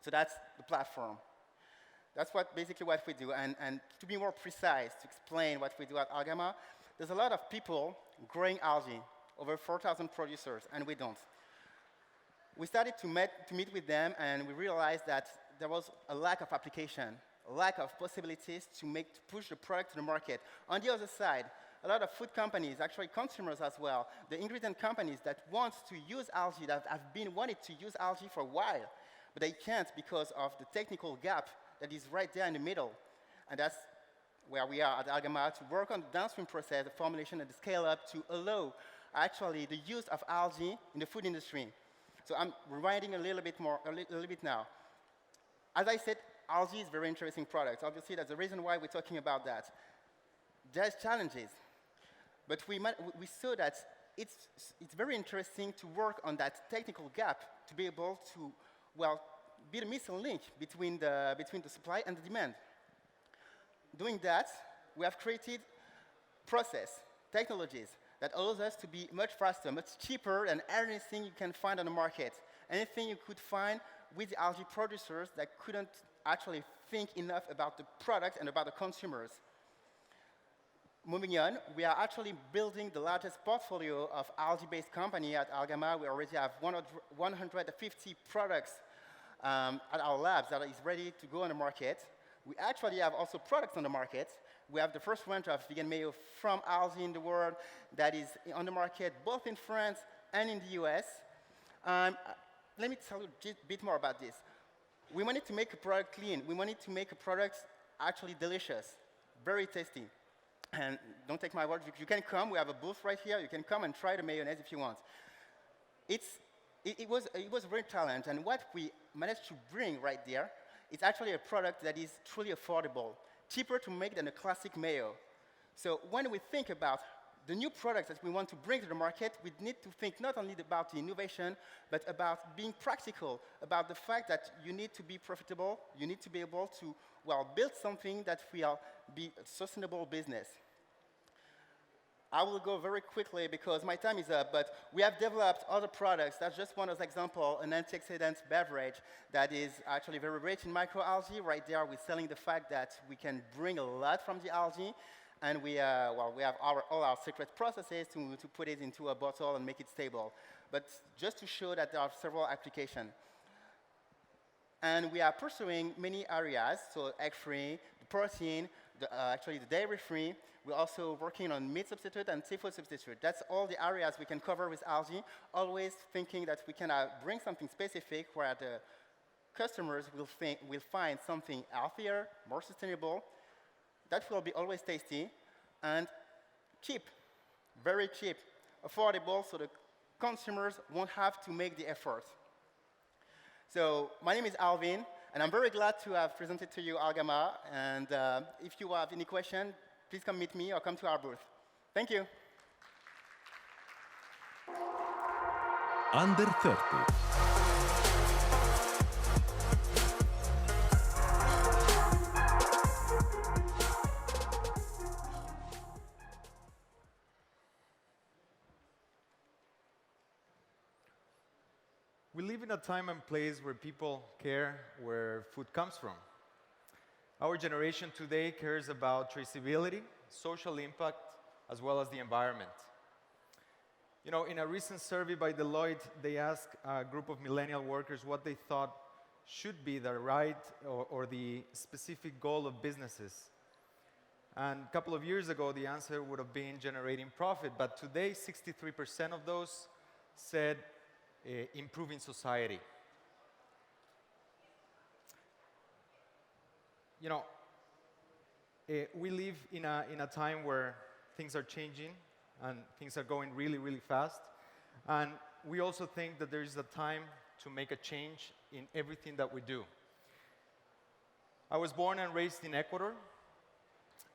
So that's the platform. That's basically what we do. And to be more precise, to explain what we do at Gama, there's a lot of people growing algae, over 4,000 producers, and we don't. We started to meet with them, and we realized that there was a lack of application, a lack of possibilities to push the product to the market. On the other side, a lot of food companies, actually consumers as well, the ingredient companies that want to use algae, that have been wanting to use algae for a while, but they can't because of the technical gap that is right there in the middle. And that's where we are at Gama, to work on the downstream process, the formulation and the scale-up to allow actually the use of algae in the food industry. So I'm rewinding a little bit now. As I said, algae is a very interesting product. Obviously, that's the reason why we're talking about that. There's challenges, but we saw that it's very interesting to work on that technical gap to be able to, well, be the missing link between the supply and the demand. Doing that, we have created technologies that allows us to be much faster, much cheaper than anything you can find on the market. Anything you could find with the algae producers that couldn't actually think enough about the product and about the consumers. Moving on, we are actually building the largest portfolio of algae-based company at Gama. We already have 150 products at our labs that is ready to go on the market. We actually have also products on the market. We have the first range of vegan mayo from algae in the world that is on the market both in France and in the US. Let me tell you a bit more about this. We wanted to make a product clean. We wanted to make a product actually delicious, very tasty. And don't take my word, you can come. We have a booth right here. You can come and try the mayonnaise if you want. It was a real challenge, and what we managed to bring right there is actually a product that is truly affordable, cheaper to make than a classic mayo. So when we think about the new products that we want to bring to the market, we need to think not only about the innovation, but about being practical, about the fact that you need to be profitable, you need to be able to, well, build something that will be a sustainable business. I will go very quickly because my time is up, but we have developed other products. That's just one as an example, an antioxidant beverage that is actually very rich in microalgae. Right there, we're selling the fact that we can bring a lot from the algae, and we have all our secret processes to put it into a bottle and make it stable. But just to show that there are several applications. And we are pursuing many areas, so egg-free, the protein, actually the dairy-free. We're also working on meat substitute and seafood substitute. That's all the areas we can cover with algae, always thinking that we can bring something specific where the customers will find something healthier, more sustainable, that will be always tasty, and cheap, very cheap, affordable, so the consumers won't have to make the effort. So my name is Alvin, and I'm very glad to have presented to you Gama. And if you have any question, please come meet me or come to our booth. Thank you. Under 30. We live in a time and place where people care where food comes from. Our generation today cares about traceability, social impact, as well as the environment. You know, in a recent survey by Deloitte, they asked a group of millennial workers what they thought should be the right or the specific goal of businesses. And a couple of years ago, the answer would have been generating profit, but today, 63% of those said improving society. You know, we live in a time where things are changing and things are going really, really fast. And we also think that there is a time to make a change in everything that we do. I was born and raised in Ecuador,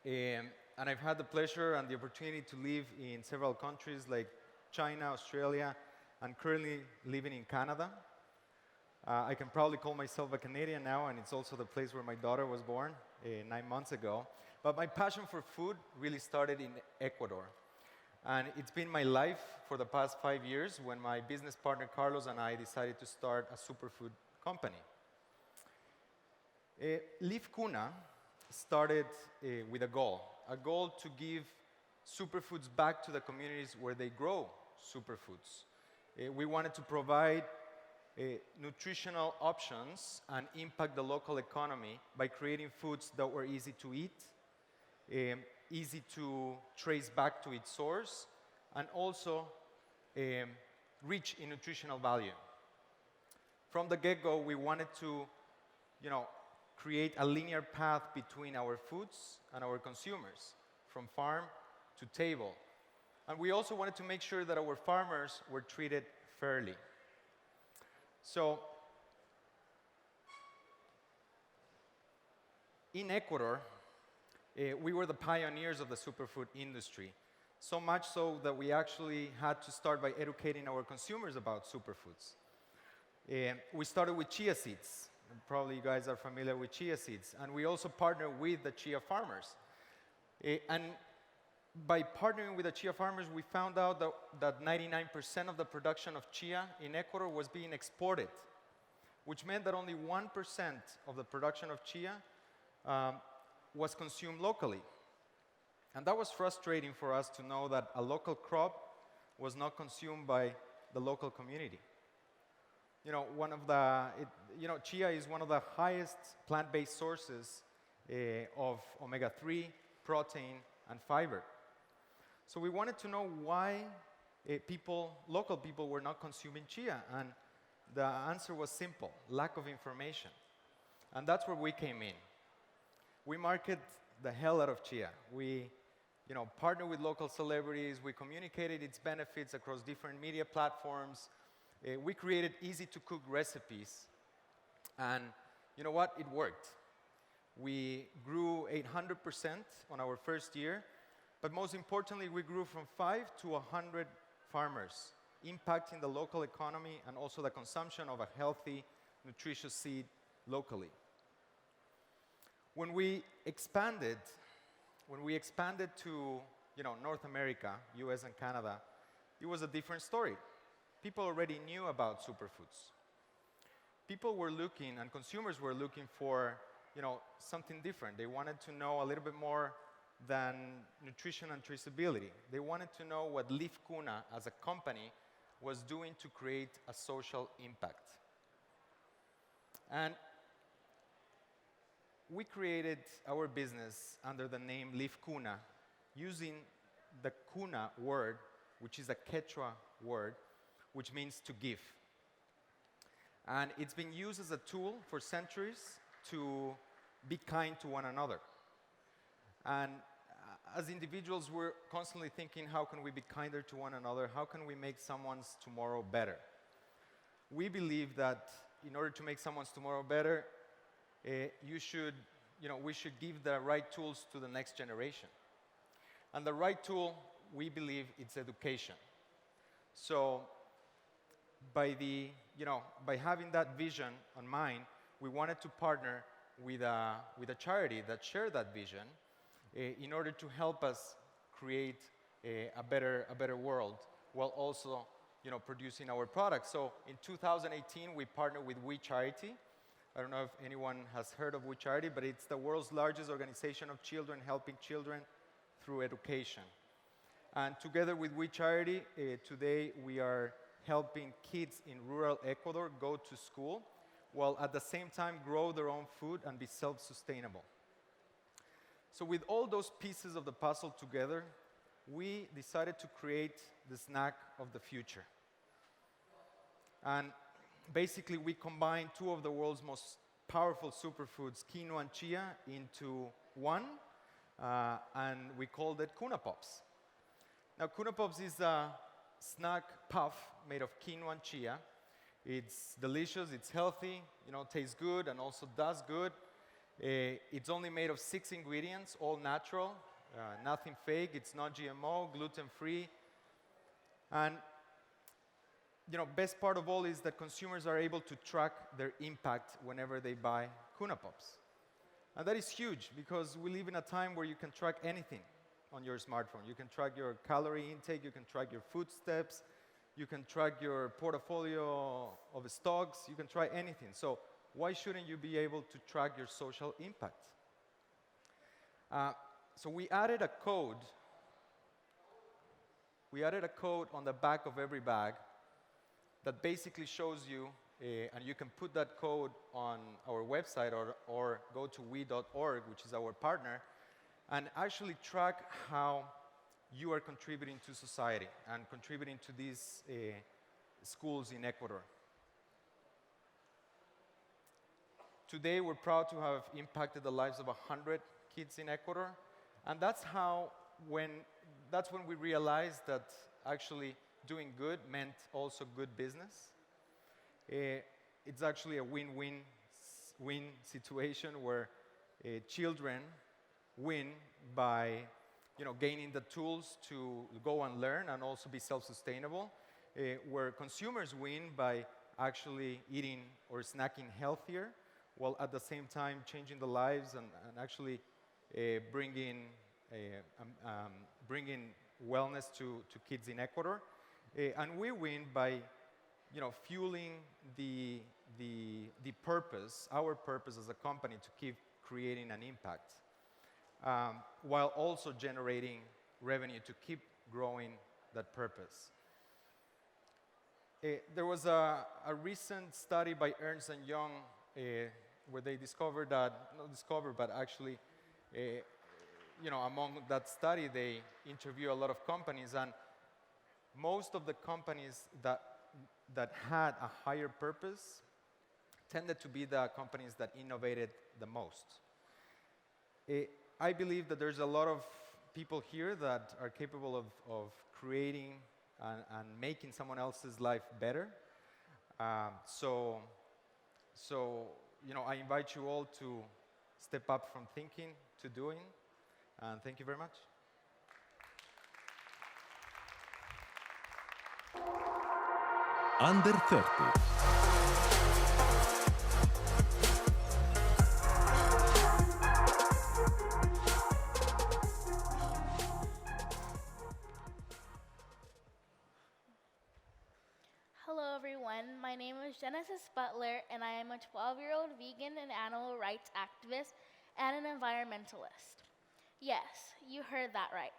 and I've had the pleasure and the opportunity to live in several countries like China, Australia, and currently living in Canada. I can proudly call myself a Canadian now, and it's also the place where my daughter was born 9 months ago. But my passion for food really started in Ecuador. And it's been my life for the past 5 years when my business partner Carlos and I decided to start a superfood company. Leaf Cuna started with a goal to give superfoods back to the communities where they grow superfoods. We wanted to provide nutritional options and impact the local economy by creating foods that were easy to eat, easy to trace back to its source, and also rich in nutritional value. From the get-go, we wanted to, create a linear path between our foods and our consumers, from farm to table. And we also wanted to make sure that our farmers were treated fairly. So, in Ecuador, we were the pioneers of the superfood industry, so much so that we actually had to start by educating our consumers about superfoods. We started with chia seeds. And probably you guys are familiar with chia seeds. And we also partnered with the chia farmers. And by partnering with the chia farmers, we found out that 99% of the production of chia in Ecuador was being exported, which meant that only 1% of the production of chia was consumed locally. And that was frustrating for us to know that a local crop was not consumed by the local community. Chia is one of the highest plant-based sources of omega-3, protein, and fiber. So we wanted to know why local people were not consuming chia, and the answer was simple: lack of information. And that's where we came in. We market the hell out of chia. We partnered with local celebrities. We communicated its benefits across different media platforms. We created easy-to-cook recipes. And you know what? It worked. We grew 800% on our first year. But most importantly, we grew from 5 to 100 farmers, impacting the local economy and also the consumption of a healthy, nutritious seed locally. When we expanded to North America, US and Canada, it was a different story. People already knew about superfoods. People were looking, and consumers were looking for something different. They wanted to know a little bit more than nutrition and traceability. They wanted to know what Leaf Cuna as a company was doing to create a social impact. And we created our business under the name Leaf Cuna, using the Cuna word, which is a Quechua word, which means to give. And it's been used as a tool for centuries to be kind to one another. And as individuals, we're constantly thinking, how can we be kinder to one another? How can we make someone's tomorrow better? We believe that in order to make someone's tomorrow better, we should give the right tools to the next generation. And the right tool, we believe, it's education. So by having that vision on mind, we wanted to partner with a charity that shared that vision in order to help us create a better world, while also producing our products. So in 2018, we partnered with We Charity. I don't know if anyone has heard of We Charity, but it's the world's largest organization of children helping children through education. And together with We Charity, today we are helping kids in rural Ecuador go to school, while at the same time grow their own food and be self-sustainable. So with all those pieces of the puzzle together, we decided to create the snack of the future. And basically, we combined two of the world's most powerful superfoods, quinoa and chia, into one, and we called it Kuna Pops. Now, Kuna Pops is a snack puff made of quinoa and chia. It's delicious, it's healthy, tastes good, and also does good. It's only made of 6 ingredients, all natural, nothing fake. It's not GMO, gluten-free. And best part of all is that consumers are able to track their impact whenever they buy Kuna Pops. And that is huge, because we live in a time where you can track anything on your smartphone. You can track your calorie intake, you can track your footsteps, you can track your portfolio of stocks, you can try anything. So why shouldn't you be able to track your social impact? So we added a code. We added a code on the back of every bag that basically shows you, and you can put that code on our website or go to we.org, which is our partner, and actually track how you are contributing to society and contributing to these schools in Ecuador. Today, we're proud to have impacted the lives of 100 kids in Ecuador, and that's when we realized that actually doing good meant also good business. It's actually a win-win situation where children win by gaining the tools to go and learn and also be self-sustainable, where consumers win by actually eating or snacking healthier, while at the same time changing the lives and actually bringing wellness to kids in Ecuador. And we win by fueling the purpose, our purpose as a company, to keep creating an impact, while also generating revenue to keep growing that purpose. There was a recent study by Ernst & Young where they discovered that, not discovered, but actually, among that study, they interviewed a lot of companies, and most of the companies that had a higher purpose tended to be the companies that innovated the most. I believe that there's a lot of people here that are capable of creating and making someone else's life better. So I invite you all to step up from thinking to doing, and thank you very much. Under 30. Hello everyone, my name is Genesis Butler and I am a 12-year-old vegan and animal rights activist and an environmentalist. Yes, you heard that right.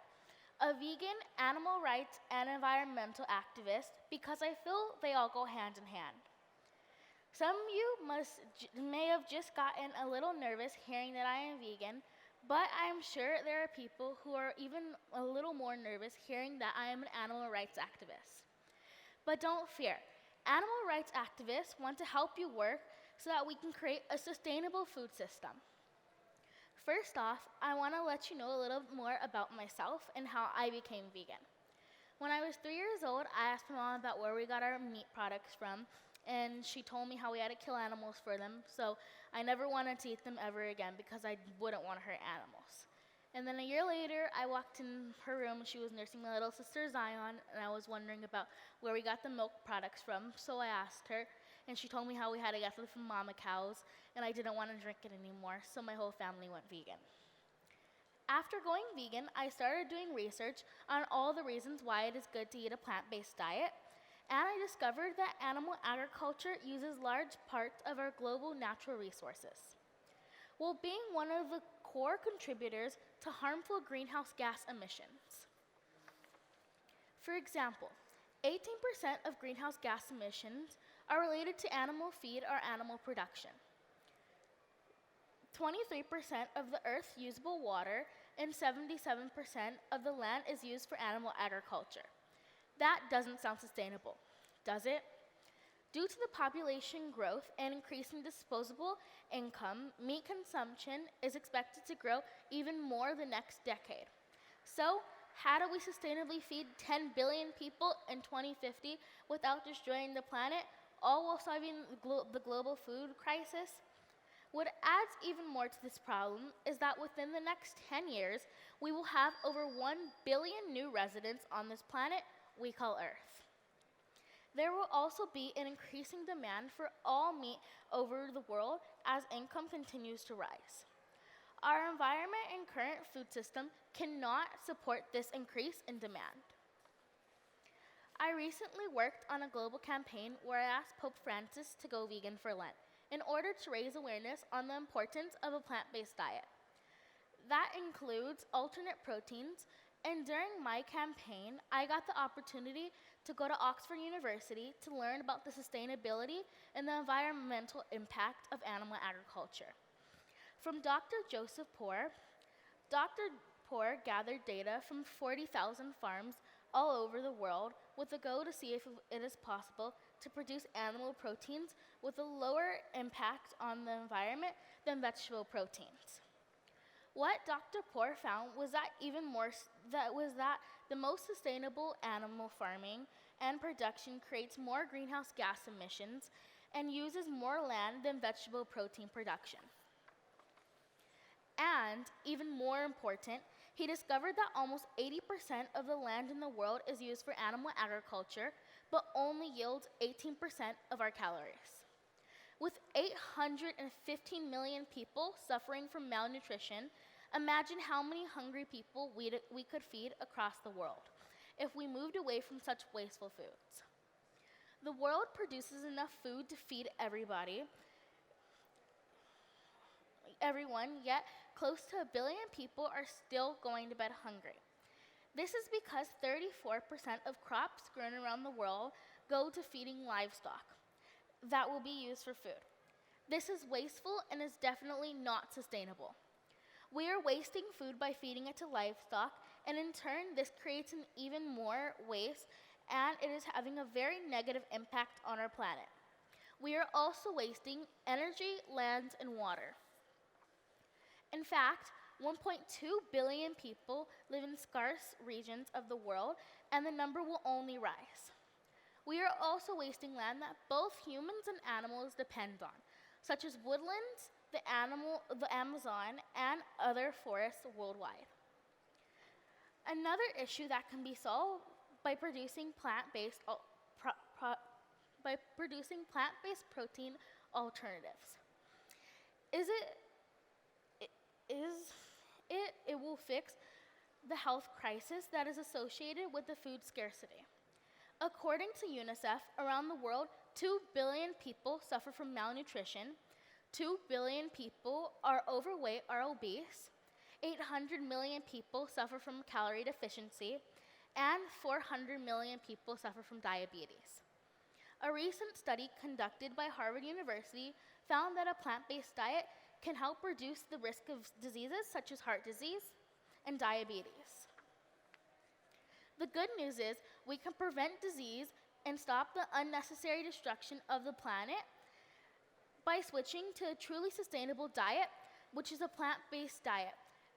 A vegan, animal rights, and environmental activist because I feel they all go hand in hand. Some of you may have just gotten a little nervous hearing that I am vegan, but I'm sure there are people who are even a little more nervous hearing that I am an animal rights activist. But don't fear. Animal rights activists want to help you work so that we can create a sustainable food system. First off, I want to let you know a little more about myself and how I became vegan. When I was 3 years old, I asked my mom about where we got our meat products from, and she told me how we had to kill animals for them, so I never wanted to eat them ever again because I wouldn't want to hurt animals. And then a year later, I walked in her room, she was nursing my little sister Zion, and I was wondering about where we got the milk products from, so I asked her, and she told me how we had to get it from mama cows, and I didn't want to drink it anymore, so my whole family went vegan. After going vegan, I started doing research on all the reasons why it is good to eat a plant-based diet, and I discovered that animal agriculture uses large parts of our global natural resources, while being one of the core contributors to harmful greenhouse gas emissions. For example, 18% of greenhouse gas emissions are related to animal feed or animal production. 23% of the Earth's usable water and 77% of the land is used for animal agriculture. That doesn't sound sustainable, does it? Due to the population growth and increasing disposable income, meat consumption is expected to grow even more the next decade. So, how do we sustainably feed 10 billion people in 2050 without destroying the planet, all while solving the global food crisis? What adds even more to this problem is that within the next 10 years, we will have over 1 billion new residents on this planet we call Earth. There will also be an increasing demand for all meat over the world as income continues to rise. Our environment and current food system cannot support this increase in demand. I recently worked on a global campaign where I asked Pope Francis to go vegan for Lent in order to raise awareness on the importance of a plant-based diet. That includes alternate proteins, and during my campaign, I got the opportunity to go to Oxford University to learn about the sustainability and the environmental impact of animal agriculture. From Dr. Joseph Poore, Dr. Poore gathered data from 40,000 farms all over the world with the goal to see if it is possible to produce animal proteins with a lower impact on the environment than vegetable proteins. What Dr. Poore found was that the most sustainable animal farming and production creates more greenhouse gas emissions and uses more land than vegetable protein production. And, even more important, he discovered that almost 80% of the land in the world is used for animal agriculture, but only yields 18% of our calories. With 815 million people suffering from malnutrition, imagine how many hungry people we could feed across the world if we moved away from such wasteful foods. The world produces enough food to feed everyone, yet close to 1 billion people are still going to bed hungry. This is because 34% of crops grown around the world go to feeding livestock that will be used for food. This is wasteful and is definitely not sustainable. We are wasting food by feeding it to livestock, and in turn, this creates an even more waste, and it is having a very negative impact on our planet. We are also wasting energy, land, and water. In fact, 1.2 billion people live in scarce regions of the world, and the number will only rise. We are also wasting land that both humans and animals depend on, such as woodlands, the Amazon, and other forests worldwide. Another issue that can be solved by producing plant-based protein alternatives. It will fix the health crisis that is associated with the food scarcity. According to UNICEF, around the world, 2 billion people suffer from malnutrition, 2 billion people are overweight or obese, 800 million people suffer from calorie deficiency, and 400 million people suffer from diabetes. A recent study conducted by Harvard University found that a plant-based diet can help reduce the risk of diseases such as heart disease and diabetes. The good news is we can prevent disease and stop the unnecessary destruction of the planet by switching to a truly sustainable diet, which is a plant-based diet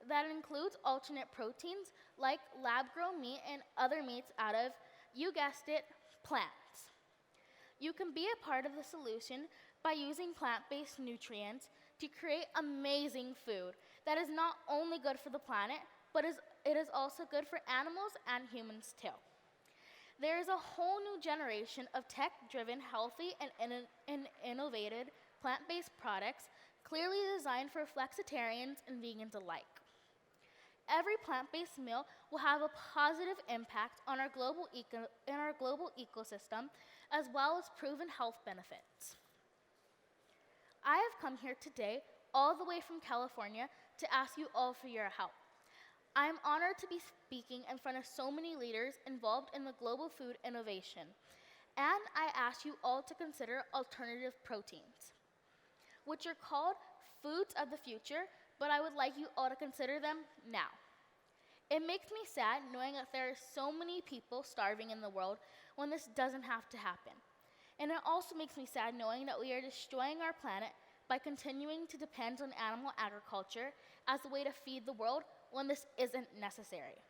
that includes alternate proteins like lab-grown meat and other meats out of, you guessed it, plants. You can be a part of the solution by using plant-based nutrients to create amazing food that is not only good for the planet, but it is also good for animals and humans too. There is a whole new generation of tech-driven, healthy, and innovative plant-based products clearly designed for flexitarians and vegans alike. Every plant-based meal will have a positive impact on our global ecosystem, as well as proven health benefits. I have come here today, all the way from California, to ask you all for your help. I am honored to be speaking in front of so many leaders involved in the global food innovation, and I ask you all to consider alternative proteins, which are called foods of the future, but I would like you all to consider them now. It makes me sad knowing that there are so many people starving in the world when this doesn't have to happen. And it also makes me sad knowing that we are destroying our planet by continuing to depend on animal agriculture as a way to feed the world when this isn't necessary.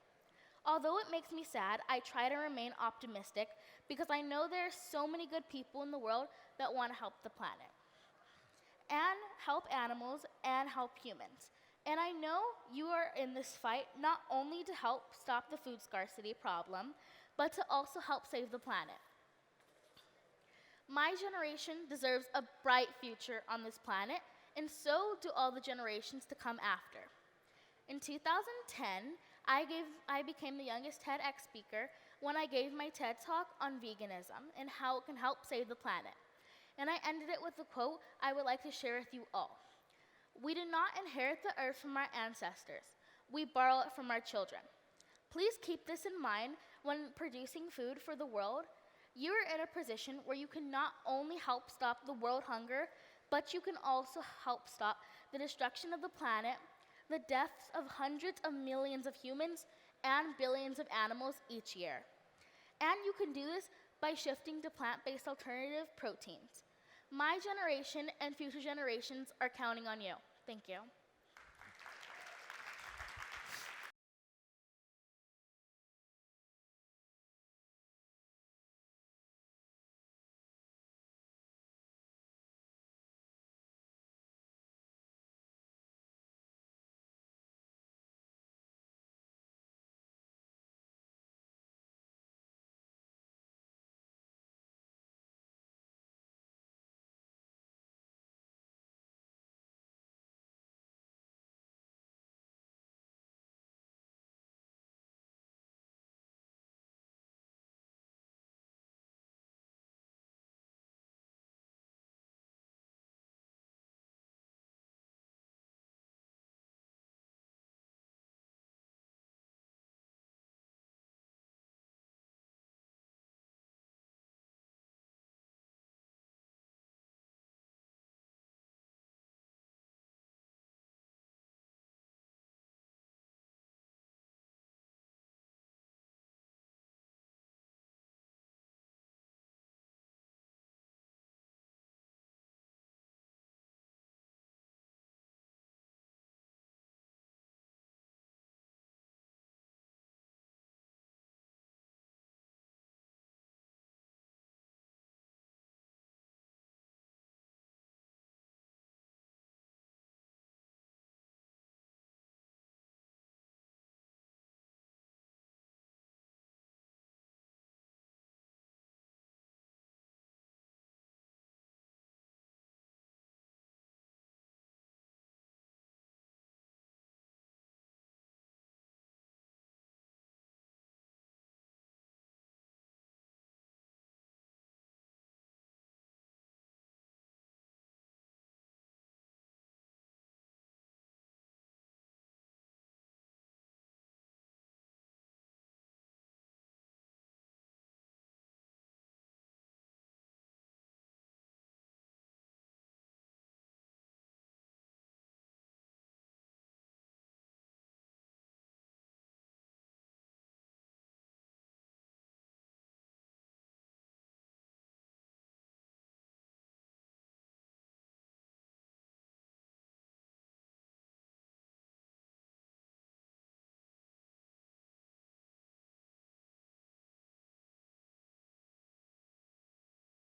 Although it makes me sad, I try to remain optimistic because I know there are so many good people in the world that want to help the planet and help animals and help humans. And I know you are in this fight not only to help stop the food scarcity problem, but to also help save the planet. My generation deserves a bright future on this planet, and so do all the generations to come after. In 2010, I became the youngest TEDx speaker when I gave my TED Talk on veganism and how it can help save the planet. And I ended it with a quote I would like to share with you all. We do not inherit the earth from our ancestors. We borrow it from our children. Please keep this in mind when producing food for the world. You are in a position where you can not only help stop the world hunger, but you can also help stop the destruction of the planet, the deaths of hundreds of millions of humans, and billions of animals each year. And you can do this by shifting to plant-based alternative proteins. My generation and future generations are counting on you. Thank you.